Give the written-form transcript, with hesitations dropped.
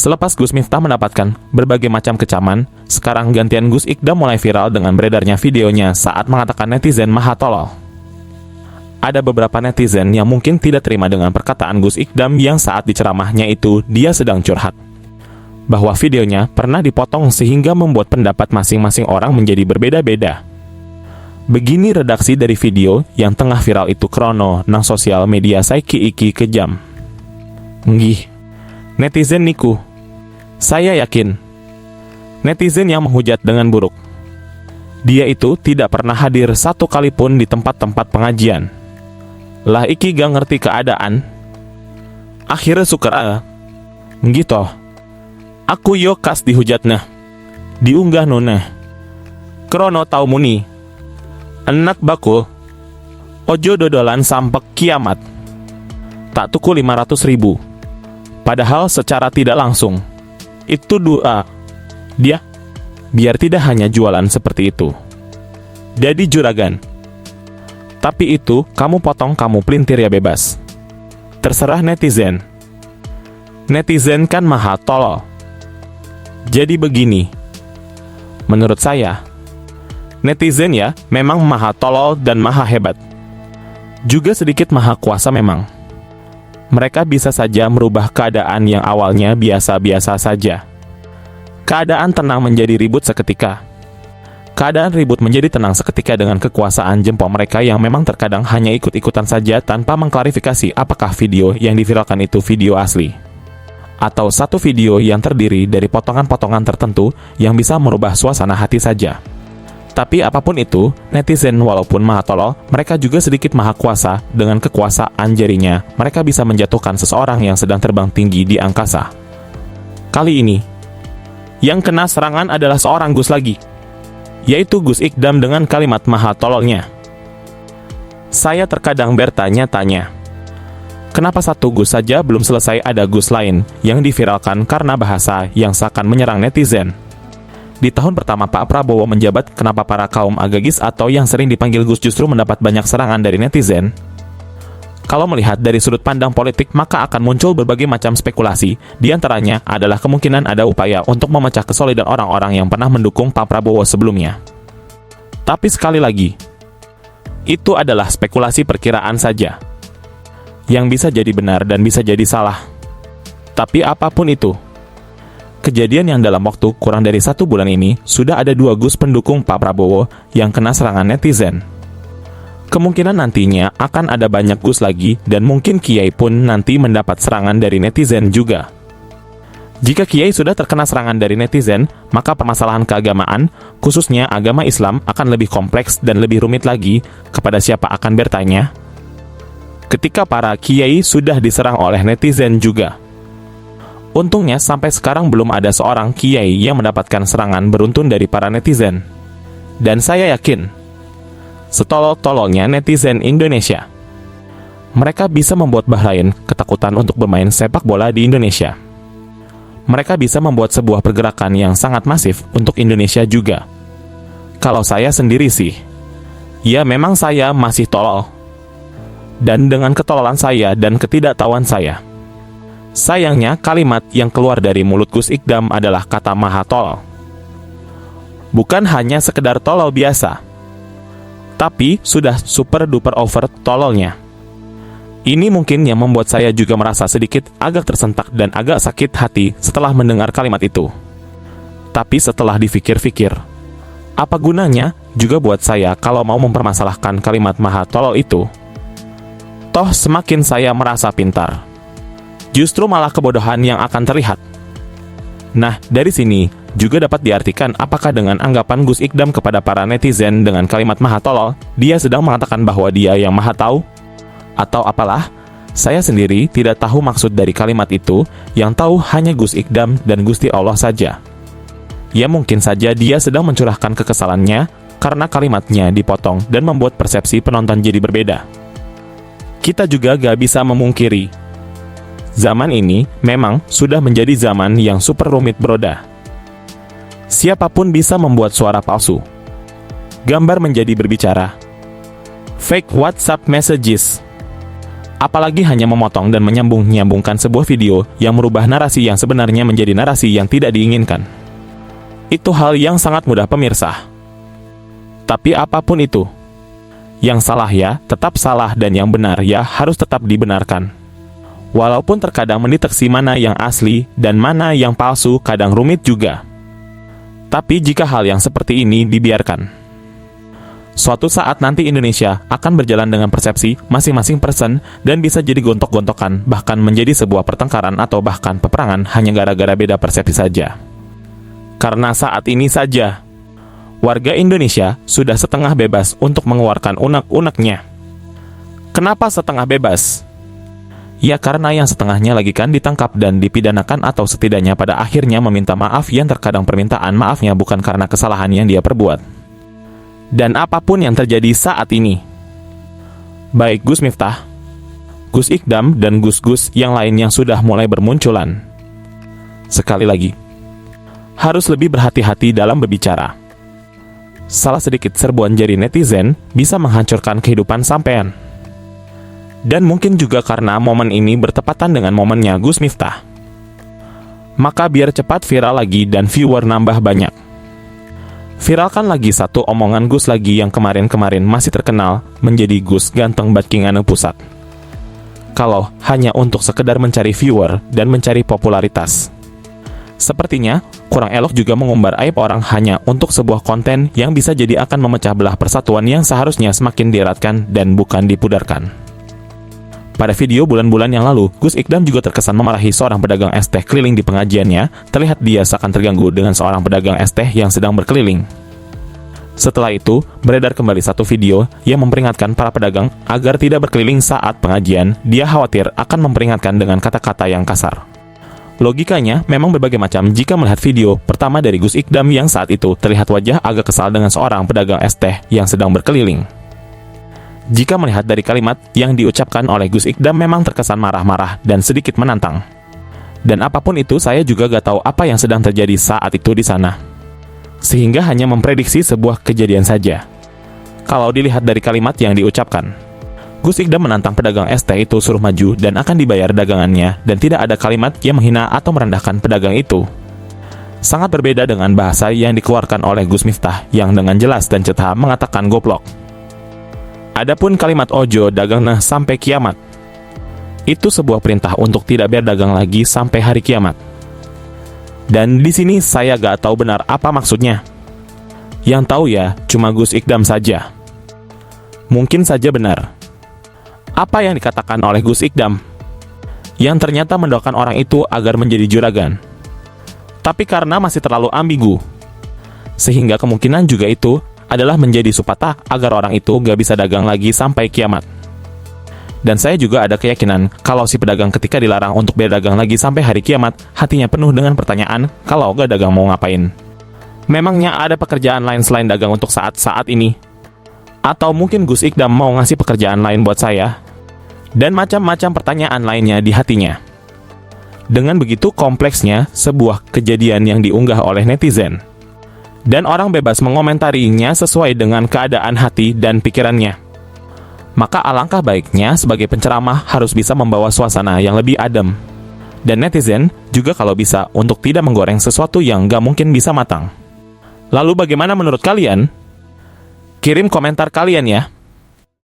Selepas Gus Miftah mendapatkan berbagai macam kecaman, sekarang gantian Gus Ikdam mulai viral dengan beredarnya videonya saat mengatakan netizen maha tolol. Ada beberapa netizen yang mungkin tidak terima dengan perkataan Gus Ikdam yang saat di ceramahnya itu dia sedang curhat. Bahwa videonya pernah dipotong sehingga membuat pendapat masing-masing orang menjadi berbeda-beda. Begini redaksi dari video yang tengah viral itu krono nang sosial media saiki iki kejam. Nggih, netizen niku. Saya yakin netizen yang menghujat dengan buruk. Dia itu tidak pernah hadir satu kali pun di tempat-tempat pengajian. Lah iki gak ngerti keadaan. Akhirnya suker gitu. Aku yo kas dihujatna. Diunggah nona. Krono tau muni. Enak bakul. Ojo dodolan sampek kiamat. Tak tuku 500.000. Padahal secara tidak langsung itu doa dia biar tidak hanya jualan seperti itu. Jadi juragan. Tapi itu kamu potong kamu pelintir ya bebas. Terserah netizen. Netizen kan maha tolol. Jadi begini. Menurut saya netizen ya memang maha tolol dan maha hebat. Juga sedikit maha kuasa memang. Mereka bisa saja merubah keadaan yang awalnya biasa-biasa saja. Keadaan tenang menjadi ribut seketika. Keadaan ribut menjadi tenang seketika dengan kekuasaan jempol mereka yang memang terkadang hanya ikut-ikutan saja tanpa mengklarifikasi apakah video yang diviralkan itu video asli. Atau satu video yang terdiri dari potongan-potongan tertentu yang bisa merubah suasana hati saja. Tapi apapun itu, netizen walaupun maha tolol, mereka juga sedikit maha kuasa. Dengan kekuasaan jarinya, mereka bisa menjatuhkan seseorang yang sedang terbang tinggi di angkasa. Kali ini, yang kena serangan adalah seorang Gus lagi, yaitu Gus Ikdam dengan kalimat maha tololnya. Saya terkadang bertanya-tanya, kenapa satu Gus saja belum selesai ada Gus lain yang diviralkan karena bahasa yang seakan menyerang netizen. Di tahun pertama Pak Prabowo menjabat, kenapa para kaum agagis atau yang sering dipanggil Gus justru mendapat banyak serangan dari netizen? Kalau melihat dari sudut pandang politik, maka akan muncul berbagai macam spekulasi. Di antaranya adalah kemungkinan ada upaya untuk memecah kesolidan orang-orang yang pernah mendukung Pak Prabowo sebelumnya. Tapi sekali lagi, itu adalah spekulasi perkiraan saja, yang bisa jadi benar dan bisa jadi salah. Tapi apapun itu, kejadian yang dalam waktu kurang dari 1 bulan ini, sudah ada 2 Gus pendukung Pak Prabowo yang kena serangan netizen. Kemungkinan nantinya akan ada banyak Gus lagi, dan mungkin Kiai pun nanti mendapat serangan dari netizen juga. Jika Kiai sudah terkena serangan dari netizen, maka permasalahan keagamaan, khususnya agama Islam, akan lebih kompleks dan lebih rumit lagi. Kepada siapa akan bertanya? Ketika para Kiai sudah diserang oleh netizen juga. Untungnya sampai sekarang belum ada seorang kiai yang mendapatkan serangan beruntun dari para netizen. Dan saya yakin, setolol-tololnya netizen Indonesia, mereka bisa membuat Bahrain ketakutan untuk bermain sepak bola di Indonesia. Mereka bisa membuat sebuah pergerakan yang sangat masif untuk Indonesia juga. Kalau saya sendiri sih, ya memang saya masih tolol. Dan dengan ketololan saya dan ketidaktahuan saya, sayangnya kalimat yang keluar dari mulut Gus Ikdam adalah kata maha tolol. Bukan hanya sekedar tolol biasa, tapi sudah super duper over tololnya. Ini mungkin yang membuat saya juga merasa sedikit agak tersentak dan agak sakit hati setelah mendengar kalimat itu. Tapi setelah dipikir-pikir, apa gunanya juga buat saya kalau mau mempermasalahkan kalimat maha tolol itu? Toh semakin saya merasa pintar, justru malah kebodohan yang akan terlihat. Nah, dari sini juga dapat diartikan apakah dengan anggapan Gus Ikdam kepada para netizen dengan kalimat maha tolol, dia sedang mengatakan bahwa dia yang maha tahu? Atau apalah? Saya sendiri tidak tahu maksud dari kalimat itu, yang tahu hanya Gus Ikdam dan Gusti Allah saja. Ya mungkin saja dia sedang mencurahkan kekesalannya karena kalimatnya dipotong dan membuat persepsi penonton jadi berbeda. Kita juga gak bisa memungkiri, zaman ini memang sudah menjadi zaman yang super rumit broda. Siapapun bisa membuat suara palsu, gambar menjadi berbicara, fake WhatsApp messages, Apalagi hanya memotong dan menyambung-nyambungkan sebuah video yang merubah narasi yang sebenarnya menjadi narasi yang tidak diinginkan. Itu hal yang sangat mudah pemirsa. Tapi apapun itu, yang salah ya tetap salah dan yang benar ya harus tetap dibenarkan. Walaupun terkadang mendeteksi mana yang asli dan mana yang palsu kadang rumit juga. Tapi jika hal yang seperti ini dibiarkan, suatu saat nanti Indonesia akan berjalan dengan persepsi masing-masing person dan bisa jadi gontok-gontokan, bahkan menjadi sebuah pertengkaran atau bahkan peperangan hanya gara-gara beda persepsi saja. Karena saat ini saja, warga Indonesia sudah setengah bebas untuk mengeluarkan unek-uneknya. Kenapa setengah bebas? Ya karena yang setengahnya lagi kan ditangkap dan dipidanakan atau setidaknya pada akhirnya meminta maaf yang terkadang permintaan maafnya bukan karena kesalahan yang dia perbuat. Dan apapun yang terjadi saat ini, baik Gus Miftah, Gus Ikdam, dan Gus-Gus yang lain yang sudah mulai bermunculan, sekali lagi, harus lebih berhati-hati dalam berbicara. Salah sedikit serbuan jari netizen bisa menghancurkan kehidupan sampean. Dan mungkin juga karena momen ini bertepatan dengan momennya Gus Miftah, maka biar cepat viral lagi dan viewer nambah banyak. Viralkan lagi satu omongan Gus lagi yang kemarin-kemarin masih terkenal menjadi Gus ganteng Batkingan pusat. Kalau hanya untuk sekedar mencari viewer dan mencari popularitas, sepertinya kurang elok juga mengumbar aib orang hanya untuk sebuah konten yang bisa jadi akan memecah belah persatuan yang seharusnya semakin dieratkan dan bukan dipudarkan. Pada video bulan-bulan yang lalu, Gus Ikdam juga terkesan memarahi seorang pedagang es teh keliling di pengajiannya. Terlihat dia seakan terganggu dengan seorang pedagang es teh yang sedang berkeliling. Setelah itu, beredar kembali satu video yang memperingatkan para pedagang agar tidak berkeliling saat pengajian. Dia khawatir akan memperingatkan dengan kata-kata yang kasar. Logikanya memang berbagai macam jika melihat video pertama dari Gus Ikdam yang saat itu terlihat wajah agak kesal dengan seorang pedagang es teh yang sedang berkeliling. Jika melihat dari kalimat yang diucapkan oleh Gus Ikdam memang terkesan marah-marah dan sedikit menantang. Dan apapun itu saya juga gak tahu apa yang sedang terjadi saat itu di sana. Sehingga hanya memprediksi sebuah kejadian saja. Kalau dilihat dari kalimat yang diucapkan, Gus Ikdam menantang pedagang es teh itu suruh maju dan akan dibayar dagangannya dan tidak ada kalimat yang menghina atau merendahkan pedagang itu. Sangat berbeda dengan bahasa yang dikeluarkan oleh Gus Miftah yang dengan jelas dan cetar mengatakan goblok. Adapun kalimat ojo dagang nah sampai kiamat, itu sebuah perintah untuk tidak berdagang lagi sampai hari kiamat. Dan di sini saya gak tahu benar apa maksudnya. Yang tahu ya cuma Gus Ikdam saja. Mungkin saja benar apa yang dikatakan oleh Gus Ikdam, yang ternyata mendoakan orang itu agar menjadi juragan. Tapi karena masih terlalu ambigu, sehingga kemungkinan juga itu adalah menjadi supatah agar orang itu gak bisa dagang lagi sampai kiamat. Dan saya juga ada keyakinan kalau si pedagang ketika dilarang untuk berdagang lagi sampai hari kiamat, hatinya penuh dengan pertanyaan kalau gak dagang mau ngapain. Memangnya ada pekerjaan lain selain dagang untuk saat-saat ini? Atau mungkin Gus Ikdam mau ngasih pekerjaan lain buat saya? Dan macam-macam pertanyaan lainnya di hatinya. Dengan begitu kompleksnya sebuah kejadian yang diunggah oleh netizen. Dan orang bebas mengomentarinya sesuai dengan keadaan hati dan pikirannya. Maka alangkah baiknya sebagai penceramah harus bisa membawa suasana yang lebih adem. Dan netizen juga kalau bisa untuk tidak menggoreng sesuatu yang gak mungkin bisa matang. Lalu bagaimana menurut kalian? Kirim komentar kalian ya.